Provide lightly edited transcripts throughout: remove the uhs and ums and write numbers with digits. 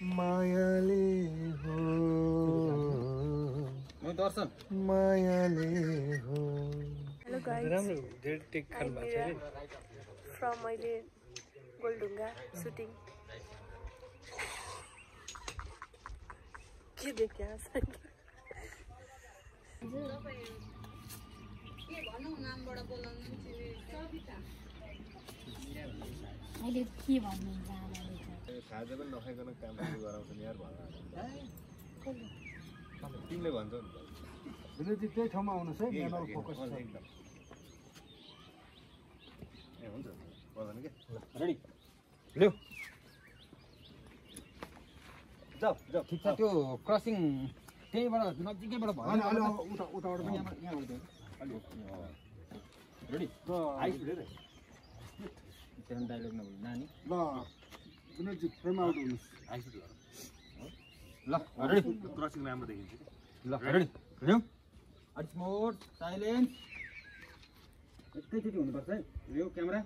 मायाले हो मायाले हो। हेलो गाइस, राम्रो डेट टेक खानु भएको छ रे फ्रम मैले गोलढुङ्गा सुटिङ के देख्या अहिले के भन्नुहुन्छ खाजा पनि नखाइकन काम सुरु गराउँछ नि यार भन तिमीले भन्छौ नि विनोदजी त्यही ठाउँमा आउनुहोस् है मेनल फोकस छ एकदम ए हुन्छ पर्दैन के रेडी ल्याऊ जाऊ जाऊ ठिक छ त्यो क्रसिङ त्यहीबाट नजिकैबाट भयो अनि अलि उताबाट पनि यहाँबाट अलि रेडी ल आइसक्यो रे त्यहाँ डायलग नभन्नु नानी ल विनोदजी फ्रेम आउट हुनुहोस् आइसक्यो ल रेडी क्रसिङ राम्रो देखिन्छ ल रेडी ल्याऊ अलिक मोड साइलेन्स एकैचोटि हुनुपर्छ है ल्याऊ क्यामेरा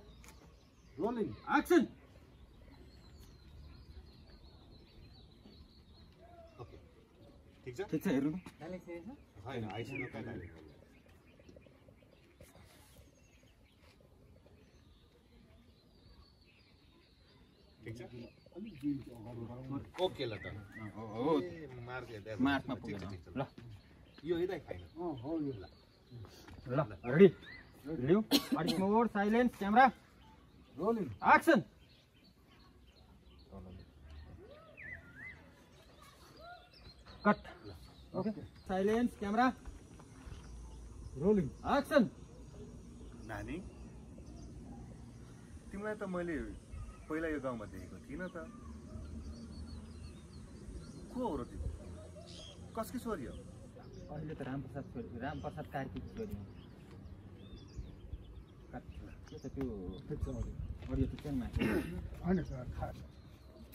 रोलिङ एक्सन ओके ठीक छ हेर्नु होइन आइसक्यो कहाँ डाइलेक्ट ठीक छ ओके ल त हो मार्चमा पुगेन ल यो यतै खाइन हो यो ल रेडी ल्याऊ अलिक मोड silence camera rolling action cut okay silence camera rolling action नानी तिमीलाई त मैले पहिला यो गाउँमा देखेको थिइनँ त को हो र तिमी कसकी छोरी हो अहिले त रामप्रसाद कार्की छोरी के त त्यो अडियो त चाहिँ माथि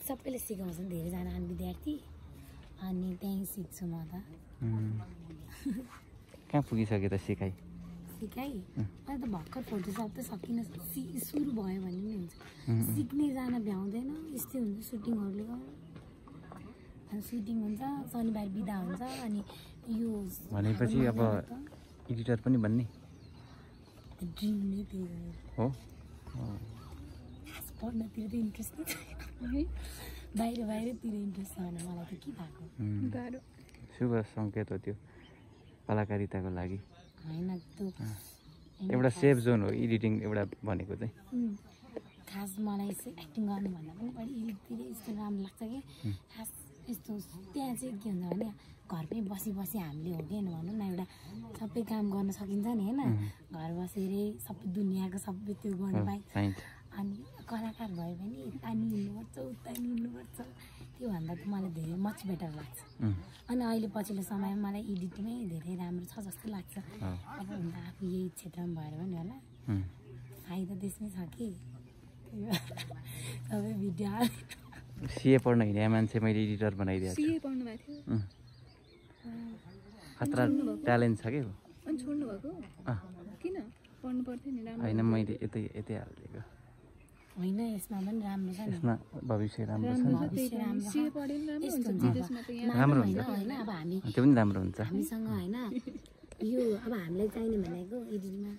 सबैले सिकाउँछन् धेरैजना विद्यार्थी अनि त्यहीँ सिक्छु म त कहाँ पुगिसक्यो त सिकाइ सिकाइ अहिले त भर्खर फोटोसप त सकिन सुरु भयो भने पनि हुन्छ सिक्ने जान भ्याउँदैन यस्तै हुन्छ सुटिङहरूले गर्दा अनि सुटिङ हुन्छ शनिबार बिदा हुन्छ अनि यो भनेपछि अब एडिटर पनि बन्ने ड्रिम नै त्यही हो पढ्नतिर त इन्ट्रेस्ट नै छैन बाहिरतिर इन्ट्रेस्ट छ भने मलाई त के भएको गाह्रो शुभ सङ्केत हो त्यो कलाकारिताको लागि होइन त्यो एउटा सेफ जोन हो एडिटिङ एउटा भनेको चाहिँ खास मलाई चाहिँ एक्टिङ गर्नुभन्दा पनि बढी एडिटतिर यस्तो राम्रो लाग्छ कि खास यस्तो त्यहाँ चाहिँ के हुन्छ भने घरमै बसी हामीले हो कि भनौँ न एउटा सबै काम गर्न सकिन्छ नि होइन घर बसेरै सबै दुनियाँको सबै त्यो गर्नु पाइन्छ अनि कलाकार भयो भने यता नि हिँड्नुपर्छ उता नि हिँड्नुपर्छ त्योभन्दा त मलाई धेरै मच बेटर लाग्छ अनि अहिले पछिल्लो समयमा मलाई एडिटमै धेरै राम्रो छ जस्तो लाग्छ अब हुन आफू यही क्षेत्रमा भएर पनि होला फाइदा त्यसमै छ कि सबै भिडियो सिए पढ्न हिँडे मान्छे मैले एडिटर बनाइदिएको सिए पढ्नु भएको थियो खतरा ट्यालेन्ट छ कि अनि छोड्नु भएको किन पढ्नु पर्थ्यो नि राम्रो होइन मैले यतै हालिदिएको होइन यसमा पनि राम्रो छ नि यसमा भविष्य राम्रो छ सिए पढ्यो नि राम्रो हुन्छ विदेशमा त यहाँ राम्रो हुन्छ होइन अब हामी त्यो पनि राम्रो हुन्छ हामीसँग होइन यो अब हामीलाई चाहिने भनेको एडिटमा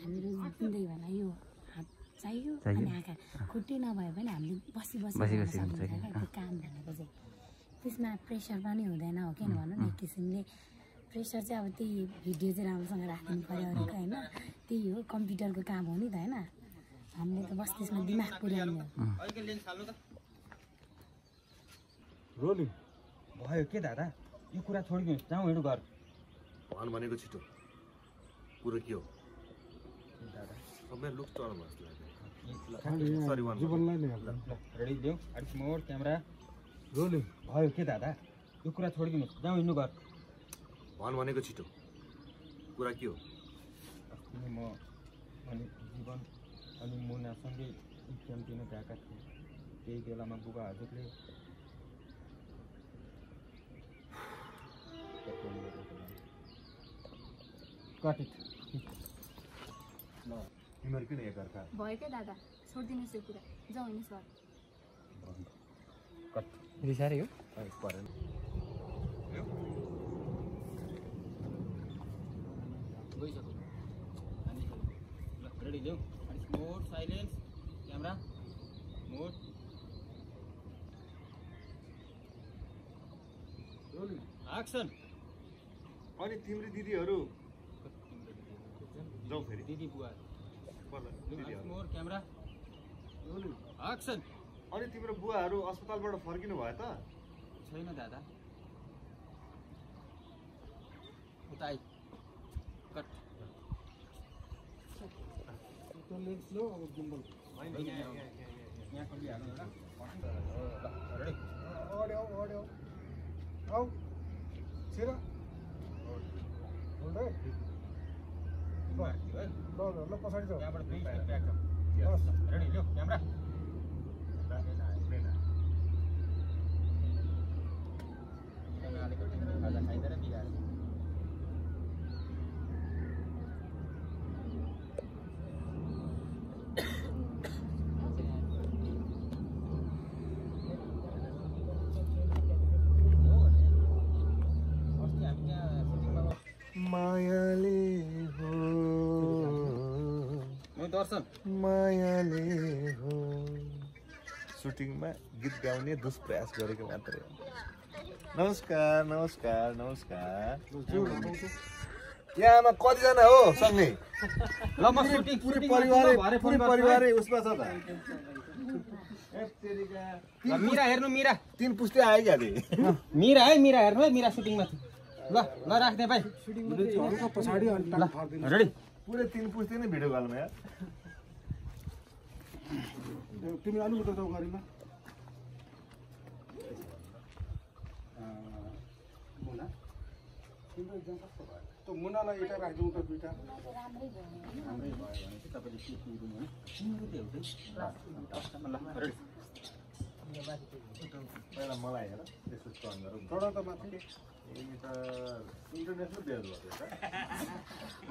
हामीहरू जिन्दै होला यो हात चाहियो अनि आँखा खुट्टै नभए पनि हामीले बसी हुन्छ त्यो काम भनेको चाहिँ त्यसमा प्रेसर पनि हुँदैन हो किन भनौँ न एक किसिमले प्रेसर चाहिँ अब त्यही भिडियो चाहिँ राम्रोसँग राख्नु पऱ्यो अरूको होइन त्यही हो कम्प्युटरको काम हो नि त होइन हामीले त बस त्यसमा दिमाग पुर्याउनु हो रोलिङ भयो के दादा यो कुरा छोडिदिनु जाउँ हिँड्नु घर भन भनेको छिटो कुरो के हो दादा सबै लुक चढ्नु रेडी देऊ अलिक मोड क्यामेरा रोलिङ भयो के दादा यो कुरा छोडिदिनु जाउँ हिँड्नु घर भन भनेको छिटो कुरा के हो म अनि जीवन अनि मुनासँगै इक्जाम दिन गएका थिएँ त्यही बेलामा बुबा हजुरले तिमीहरू किन एकअर्का भयो क्या दादा छोडिदिनुहोस् यो कुरा जाउँ हेर्नुहोस् घर कट रिसारे हो परेन गइसक्यो रेडी लिऊ मोड साइलेन्स क्यामेरा मोड एक्सन अनि तिम्रो दिदीहरू जाउँ फेरि दिदी बुवा मोड क्यामेरा एक्सन अनि तिम्रो बुवाहरू अस्पतालबाट फर्किनु भयो त छैन दादा उता आइ कट यहाँ खोलिहाल्नु एउटा रेडी त्यहाँबाट रेडी लियो क्यामेरा खाजा खाइदिएर बिगाएर मायाले हो दर्शन मायाले हो सुटिङमा गीत गाउने दुष्प्रयास गरेको मात्रै हो नमस्कार नमस्कार नमस्कार यहाँमा कतिजना हो सँगै ल म सुटिङ पुरै परिवारै उसमा छ त मिरा हेर्नु मिरा तीन पुस्ते आइहाले मिरा है मिरा हेर्नु है मिरा सुटिङमा ल ल राख्ने भाइ पछाडि रेडी पुरै तीन पुस्ते नै भिडियो कलमा यार तिमी आलु त जाऊ गाडीमा मुना तिम्रो एक्जाम कस्तो भयो त मुनालाई एउटा राखिदिउँ त दुईटा राम्रै भयो भने चाहिँ तपाईँले के दिनु भने तिम्रो त्यो एउटै ल रेडी पहिला मलाई हेर त्यसो टर्न गरौँ थोडा त माथि त इन्टरनेसनल बेल भयो त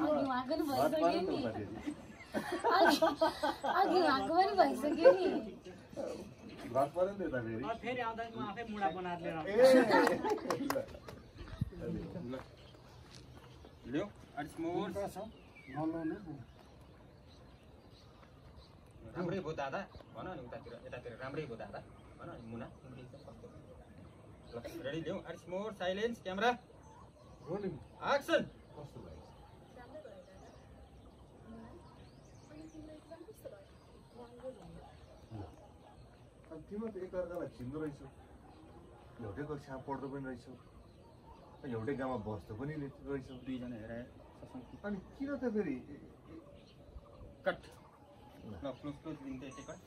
अघि उहाँको नि भइसक्यो नि फेरि अघि उहाँको पनि भइसक्यो नि घर पऱ्यो नि त फेरि फेरि आउँदा म आफै मुडा बनाएर लिएर ल लियो अनि मोर राम्रै भयो दादा भन नि उतातिर यतातिर राम्रै भयो दादा भन नि मुना तिम्रो एक्जाम कस्तो ल रेडी लियो अनि more silence camera rolling action कस्तो भयो तिम्रो त एकअर्कालाई चिन्दो रहेछौ एउटै कक्षामा पढ्दो पनि रहेछौ एउटै गाउँमा बस्दो पनि रहेछौ दुईजना हेराए अनि किन त फेरि कट ल क्लोज क्लोज दिन्छ यतै कट